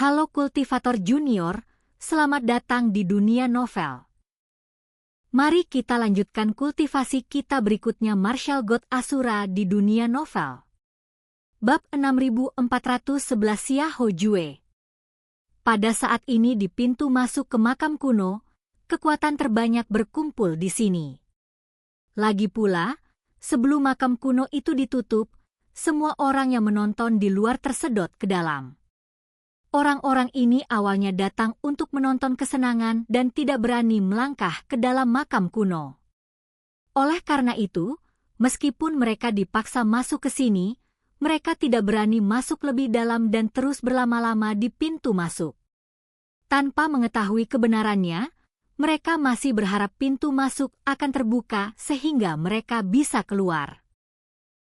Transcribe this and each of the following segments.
Halo Kultivator Junior, selamat datang di dunia novel. Mari kita lanjutkan kultivasi kita berikutnya Martial God Asura di dunia novel. Bab 6411 Xiahou Jue. Pada saat ini di pintu masuk ke makam kuno, kekuatan terbanyak berkumpul di sini. Lagi pula, sebelum makam kuno itu ditutup, semua orang yang menonton di luar tersedot ke dalam. Orang-orang ini awalnya datang untuk menonton kesenangan dan tidak berani melangkah ke dalam makam kuno. Oleh karena itu, meskipun mereka dipaksa masuk ke sini, mereka tidak berani masuk lebih dalam dan terus berlama-lama di pintu masuk. Tanpa mengetahui kebenarannya, mereka masih berharap pintu masuk akan terbuka sehingga mereka bisa keluar.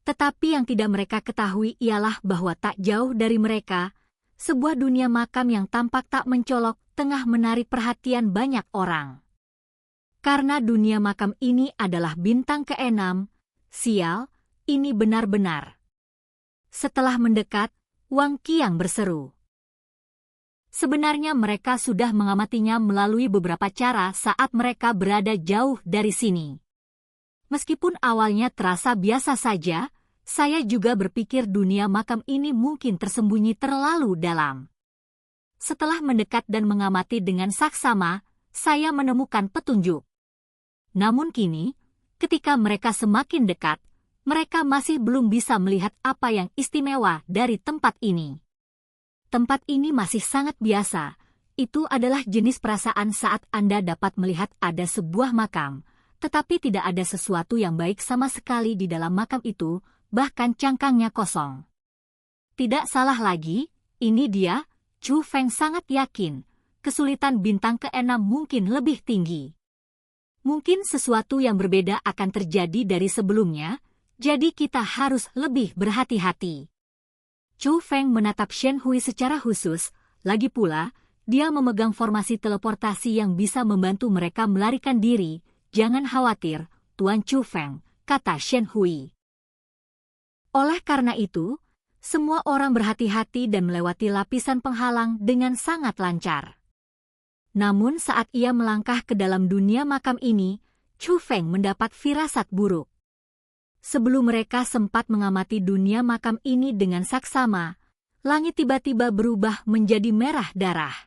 Tetapi yang tidak mereka ketahui ialah bahwa tak jauh dari mereka, sebuah dunia makam yang tampak tak mencolok tengah menarik perhatian banyak orang. Karena dunia makam ini adalah bintang ke-6, sial, ini benar-benar. Setelah mendekat, Wang Qiang berseru. Sebenarnya mereka sudah mengamatinya melalui beberapa cara saat mereka berada jauh dari sini. Meskipun awalnya terasa biasa saja, saya juga berpikir dunia makam ini mungkin tersembunyi terlalu dalam. Setelah mendekat dan mengamati dengan saksama, saya menemukan petunjuk. Namun kini, ketika mereka semakin dekat, mereka masih belum bisa melihat apa yang istimewa dari tempat ini. Tempat ini masih sangat biasa. Itu adalah jenis perasaan saat Anda dapat melihat ada sebuah makam, tetapi tidak ada sesuatu yang baik sama sekali di dalam makam itu, bahkan cangkangnya kosong. Tidak salah lagi, ini dia, Chu Feng sangat yakin, kesulitan bintang ke-6 mungkin lebih tinggi. Mungkin sesuatu yang berbeda akan terjadi dari sebelumnya, jadi kita harus lebih berhati-hati. Chu Feng menatap Shen Hui secara khusus, lagi pula, dia memegang formasi teleportasi yang bisa membantu mereka melarikan diri. Jangan khawatir, Tuan Chu Feng, kata Shen Hui. Oleh karena itu, semua orang berhati-hati dan melewati lapisan penghalang dengan sangat lancar. Namun saat ia melangkah ke dalam dunia makam ini, Chu Feng mendapat firasat buruk. Sebelum mereka sempat mengamati dunia makam ini dengan saksama, langit tiba-tiba berubah menjadi merah darah.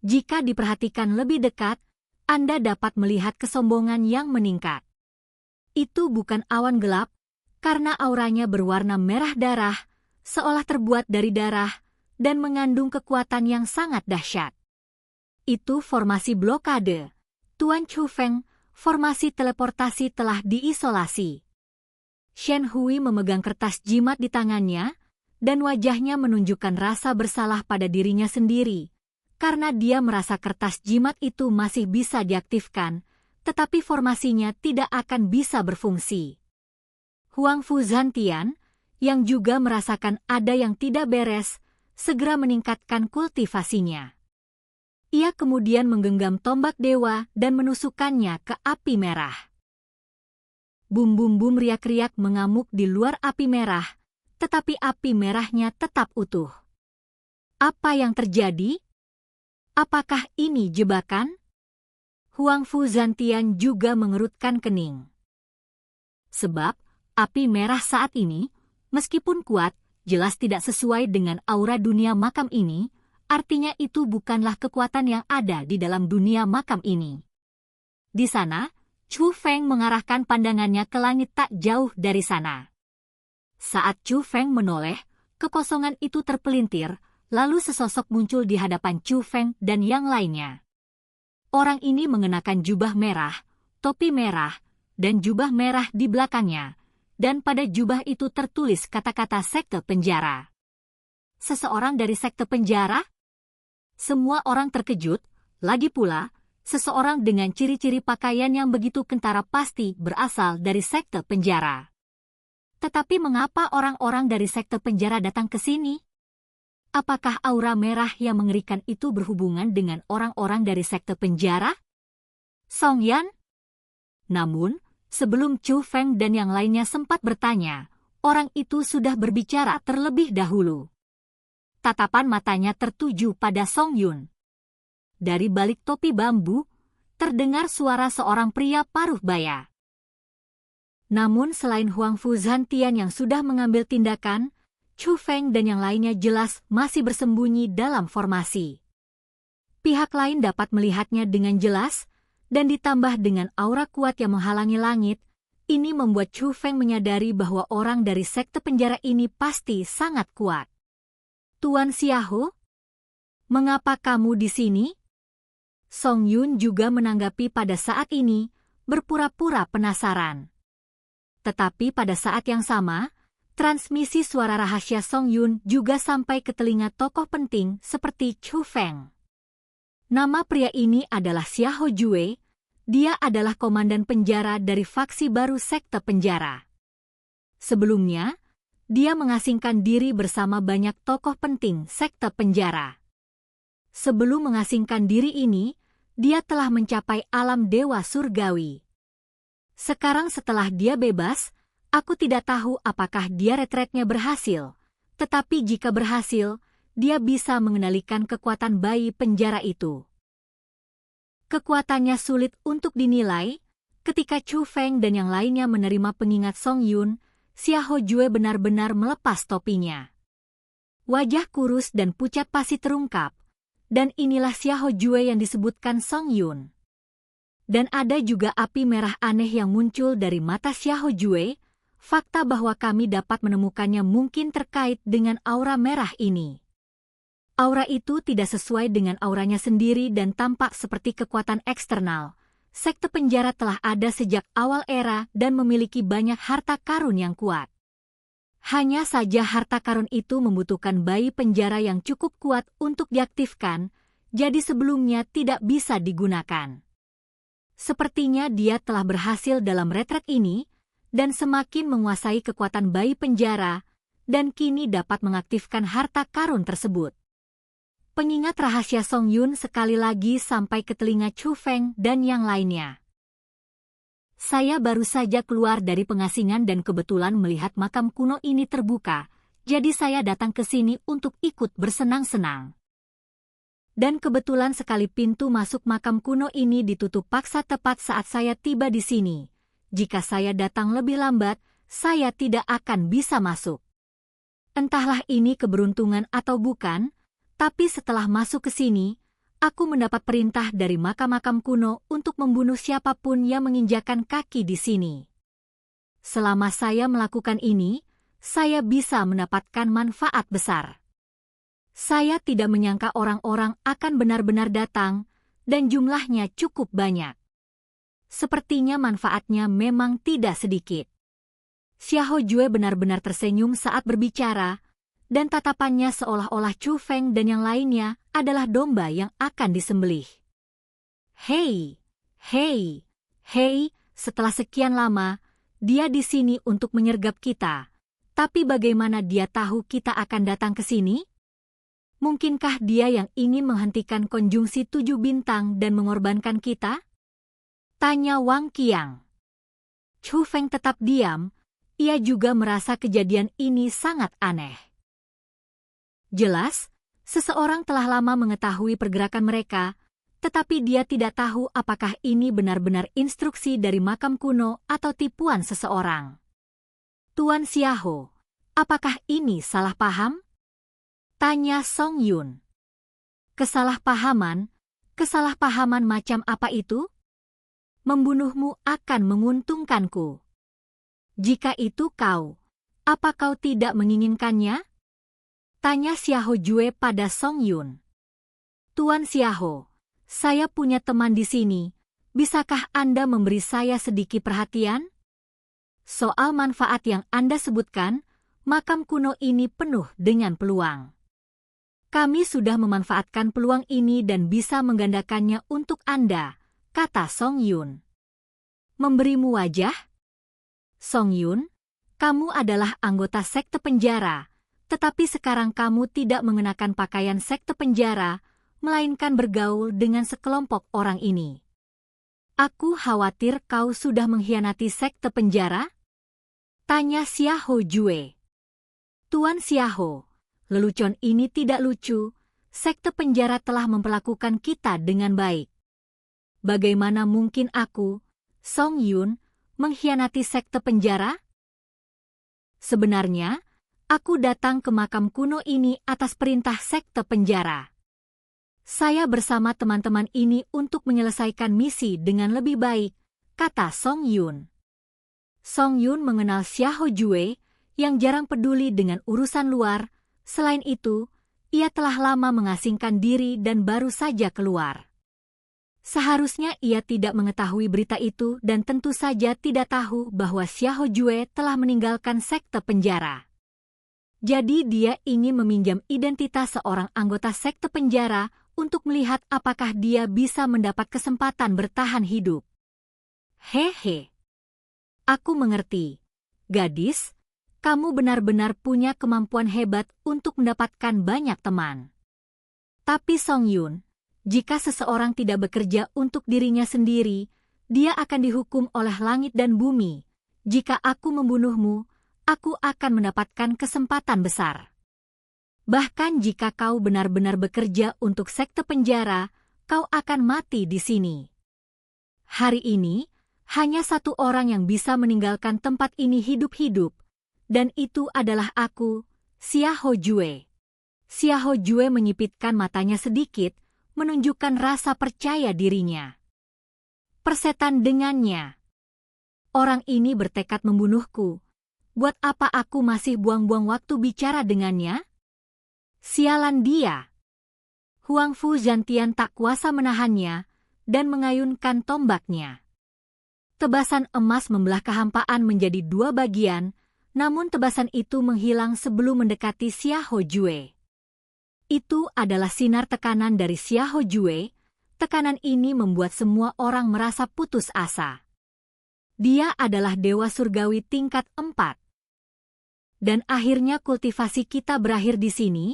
Jika diperhatikan lebih dekat, Anda dapat melihat kesombongan yang meningkat. Itu bukan awan gelap, karena auranya berwarna merah darah, seolah terbuat dari darah, dan mengandung kekuatan yang sangat dahsyat. Itu formasi blokade. Tuan Chu Feng, formasi teleportasi telah diisolasi. Shen Hui memegang kertas jimat di tangannya, dan wajahnya menunjukkan rasa bersalah pada dirinya sendiri, karena dia merasa kertas jimat itu masih bisa diaktifkan, tetapi formasinya tidak akan bisa berfungsi. Huang Fu Zantian, yang juga merasakan ada yang tidak beres, segera meningkatkan kultivasinya. Ia kemudian menggenggam tombak dewa dan menusukkannya ke api merah. Bum-bum-bum riak-riak mengamuk di luar api merah, tetapi api merahnya tetap utuh. Apa yang terjadi? Apakah ini jebakan? Huang Fu Zantian juga mengerutkan kening. Sebab, api merah saat ini, meskipun kuat, jelas tidak sesuai dengan aura dunia makam ini, artinya itu bukanlah kekuatan yang ada di dalam dunia makam ini. Di sana, Chu Feng mengarahkan pandangannya ke langit tak jauh dari sana. Saat Chu Feng menoleh, kekosongan itu terpelintir, lalu sesosok muncul di hadapan Chu Feng dan yang lainnya. Orang ini mengenakan jubah merah, topi merah, dan jubah merah di belakangnya, dan pada jubah itu tertulis kata-kata sekte penjara. Seseorang dari sekte penjara? Semua orang terkejut, lagi pula, seseorang dengan ciri-ciri pakaian yang begitu kentara pasti berasal dari sekte penjara. Tetapi mengapa orang-orang dari sekte penjara datang ke sini? Apakah aura merah yang mengerikan itu berhubungan dengan orang-orang dari sekte penjara? Song Yan? Namun, sebelum Chu Feng dan yang lainnya sempat bertanya, orang itu sudah berbicara terlebih dahulu. Tatapan matanya tertuju pada Song Yun. Dari balik topi bambu, terdengar suara seorang pria paruh baya. Namun selain Huang Fu Zantian yang sudah mengambil tindakan, Chu Feng dan yang lainnya jelas masih bersembunyi dalam formasi. Pihak lain dapat melihatnya dengan jelas, dan ditambah dengan aura kuat yang menghalangi langit, ini membuat Chu Feng menyadari bahwa orang dari sekte penjara ini pasti sangat kuat. Tuan Xiahou, mengapa kamu di sini? Song Yun juga menanggapi pada saat ini, berpura-pura penasaran. Tetapi pada saat yang sama, transmisi suara rahasia Song Yun juga sampai ke telinga tokoh penting seperti Chu Feng. Nama pria ini adalah Xiahou Jue, dia adalah komandan penjara dari faksi baru sekte penjara. Sebelumnya, dia mengasingkan diri bersama banyak tokoh penting sekte penjara. Sebelum mengasingkan diri ini, dia telah mencapai alam dewa surgawi. Sekarang setelah dia bebas, aku tidak tahu apakah dia retretnya berhasil, tetapi jika berhasil, dia bisa mengendalikan kekuatan bayi penjara itu. Kekuatannya sulit untuk dinilai, ketika Chu Feng dan yang lainnya menerima pengingat Song Yun, Xiahou Jue benar-benar melepas topinya. Wajah kurus dan pucat pasi terungkap, dan inilah Xiahou Jue yang disebutkan Song Yun. Dan ada juga api merah aneh yang muncul dari mata Xiahou Jue, fakta bahwa kami dapat menemukannya mungkin terkait dengan aura merah ini. Aura itu tidak sesuai dengan auranya sendiri dan tampak seperti kekuatan eksternal. Sekte penjara telah ada sejak awal era dan memiliki banyak harta karun yang kuat. Hanya saja harta karun itu membutuhkan bayi penjara yang cukup kuat untuk diaktifkan, jadi sebelumnya tidak bisa digunakan. Sepertinya dia telah berhasil dalam retret ini, dan semakin menguasai kekuatan bayi penjara, dan kini dapat mengaktifkan harta karun tersebut. Pengingat rahasia Song Yun sekali lagi sampai ke telinga Chu Feng dan yang lainnya. Saya baru saja keluar dari pengasingan dan kebetulan melihat makam kuno ini terbuka, jadi saya datang ke sini untuk ikut bersenang-senang. Dan kebetulan sekali pintu masuk makam kuno ini ditutup paksa tepat saat saya tiba di sini. Jika saya datang lebih lambat, saya tidak akan bisa masuk. Entahlah ini keberuntungan atau bukan, tapi setelah masuk ke sini, aku mendapat perintah dari makam-makam kuno untuk membunuh siapapun yang menginjakan kaki di sini. Selama saya melakukan ini, saya bisa mendapatkan manfaat besar. Saya tidak menyangka orang-orang akan benar-benar datang, dan jumlahnya cukup banyak. Sepertinya manfaatnya memang tidak sedikit. Xiahou Jue benar-benar tersenyum saat berbicara, dan tatapannya seolah-olah Chu Feng dan yang lainnya adalah domba yang akan disembelih. Hei, hei, hei, setelah sekian lama, dia di sini untuk menyergap kita. Tapi bagaimana dia tahu kita akan datang ke sini? Mungkinkah dia yang ingin menghentikan konjungsi 7 bintang dan mengorbankan kita? Tanya Wang Qiang. Chu Feng tetap diam, ia juga merasa kejadian ini sangat aneh. Jelas, seseorang telah lama mengetahui pergerakan mereka, tetapi dia tidak tahu apakah ini benar-benar instruksi dari makam kuno atau tipuan seseorang. Tuan Xiahou, apakah ini salah paham? Tanya Song Yun. Kesalahpahaman macam apa itu? Membunuhmu akan menguntungkanku. Jika itu kau, apa kau tidak menginginkannya? Tanya Xiahou Jue pada Song Yun. Tuan Xiahou, saya punya teman di sini, bisakah Anda memberi saya sedikit perhatian? Soal manfaat yang Anda sebutkan, makam kuno ini penuh dengan peluang. Kami sudah memanfaatkan peluang ini dan bisa menggandakannya untuk Anda, kata Song Yun. Memberimu wajah? Song Yun, kamu adalah anggota sekte penjara, tetapi sekarang kamu tidak mengenakan pakaian sekte penjara, melainkan bergaul dengan sekelompok orang ini. Aku khawatir kau sudah mengkhianati sekte penjara? Tanya Xiahou Jue. Tuan Xiahou, lelucon ini tidak lucu. Sekte penjara telah memperlakukan kita dengan baik. Bagaimana mungkin aku, Song Yun, mengkhianati sekte penjara? Sebenarnya, aku datang ke makam kuno ini atas perintah sekte penjara. Saya bersama teman-teman ini untuk menyelesaikan misi dengan lebih baik, kata Song Yun. Song Yun mengenal Xiahou Jue yang jarang peduli dengan urusan luar. Selain itu, ia telah lama mengasingkan diri dan baru saja keluar. Seharusnya ia tidak mengetahui berita itu dan tentu saja tidak tahu bahwa Xiahou Jue telah meninggalkan sekte penjara. Jadi dia ingin meminjam identitas seorang anggota sekte penjara untuk melihat apakah dia bisa mendapat kesempatan bertahan hidup. Hehe. Aku mengerti. Gadis, kamu benar-benar punya kemampuan hebat untuk mendapatkan banyak teman. Tapi Song Yun, jika seseorang tidak bekerja untuk dirinya sendiri, dia akan dihukum oleh langit dan bumi. Jika aku membunuhmu, aku akan mendapatkan kesempatan besar. Bahkan jika kau benar-benar bekerja untuk sekte penjara, kau akan mati di sini. Hari ini, hanya satu orang yang bisa meninggalkan tempat ini hidup-hidup, dan itu adalah aku, Xiahou Jue. Xiahou Jue menyipitkan matanya sedikit, menunjukkan rasa percaya dirinya. Persetan dengannya. Orang ini bertekad membunuhku. Buat apa aku masih buang-buang waktu bicara dengannya? Sialan dia. Huang Fu Zhantian tak kuasa menahannya dan mengayunkan tombaknya. Tebasan emas membelah kehampaan menjadi dua bagian, namun tebasan itu menghilang sebelum mendekati Xiahou Jue. Itu adalah sinar tekanan dari Xiahou Jue. Tekanan ini membuat semua orang merasa putus asa. Dia adalah dewa surgawi tingkat 4. Dan akhirnya kultivasi kita berakhir di sini.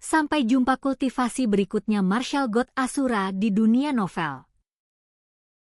Sampai jumpa kultivasi berikutnya Martial God Asura di dunia novel.